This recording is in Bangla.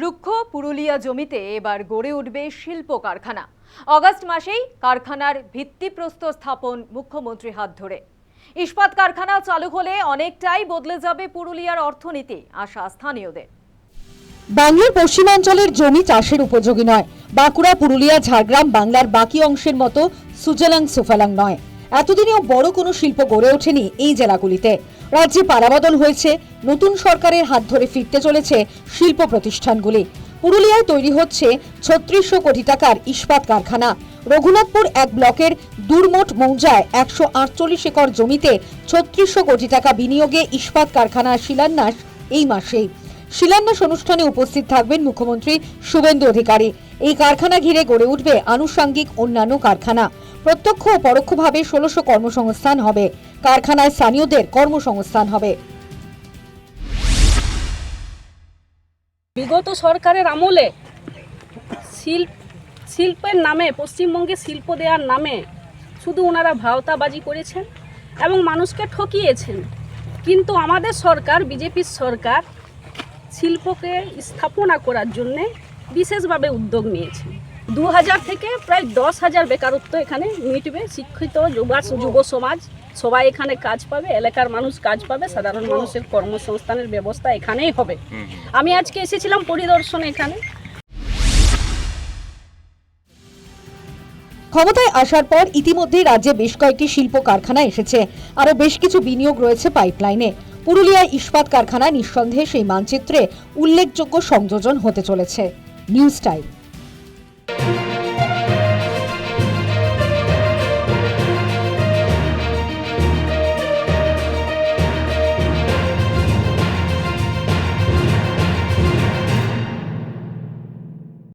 রুক্ষ পুরুলিয়া জমিতে এবার গড়ে উঠবে শিল্প কারখানা। অগাস্ট মাসেই কারখানার ভিত্তিপ্রস্তর স্থাপন মুখ্যমন্ত্রীর হাত ধরে। ইস্পাত কারখানা চালু হলে অনেকটাই বদলে যাবে পুরুলিয়ার অর্থনীতি, আশা স্থানীয়দের। বাংলার পশ্চিমাঞ্চলের জমি চাষের উপযোগী নয়। বাঁকুড়া, পুরুলিয়া, ঝাড়গ্রাম বাংলার বাকি অংশের মতো সুজলাং সুফলাং নয়। এতদিনেও বড় কোনো শিল্প গড়ে ওঠেনি এই জেলাগুলিতে। রাজ্যে পালাবদল হয়েছে, নতুন সরকারের হাত ধরে ফিরতে চলেছে শিল্প প্রতিষ্ঠানগুলি। পুরুলিয়ায় তৈরি হচ্ছে ৩৬০০ কোটি টাকার ইস্পাত কারখানা। রঘুনাথপুর এক ব্লকের দুরমোট মৌজায় ১৪৮ একর জমিতে ৩৬০০ কোটি টাকা বিনিয়োগে ইস্পাত কারখানার শিলান্যাস এই মাসেই। শিলান্যাস অনুষ্ঠানে উপস্থিত থাকবেন মুখ্যমন্ত্রী শুভেন্দু অধিকারী। এই কারখানা ঘিরে গড়ে উঠবে আনুষঙ্গিক অন্যান্য কারখানা। প্রত্যক্ষ ও পরোক্ষভাবে ১৬০০ কর্মসংস্থান হবে। কারখানায় স্থানীয়দের কর্মসংস্থান হবে। বিগত সরকারের আমলে শিল্পের নামে, পশ্চিমবঙ্গে শিল্প দেওয়ার নামে শুধু ওনারা ভাওতাবাজি করেছেন এবং মানুষকে ঠকিয়েছেন। কিন্তু আমাদের সরকার, বিজেপির সরকার, শিল্পকে স্থাপনা করার জন্যে বিশেষভাবে উদ্যোগ নিয়েছে। ২০০০ থেকে প্রায় ১০,০০০ বেকারত্ব এখানে মিটবে। শিক্ষিত যুব সমাজ সবাই এখানে কাজ পাবে, এলাকার মানুষ কাজ পাবে, সাধারণ মানুষের কর্মসংস্থানের ব্যবস্থা এখানেই হবে। আমি আজকে এসেছিলাম পরিদর্শনে এখানে। ক্ষমতায় আসার পর ইতিমধ্যেই রাজ্যে বেশ কয়েকটি শিল্প কারখানা এসেছে। আরও বেশ কিছু বিনিয়োগ রয়েছে পাইপলাইনে। পুরুলিয়ায় ইস্পাত কারখানা নিঃসন্দেহে সেই মানচিত্রে উল্লেখযোগ্য সংযোজন হতে চলেছে। News time.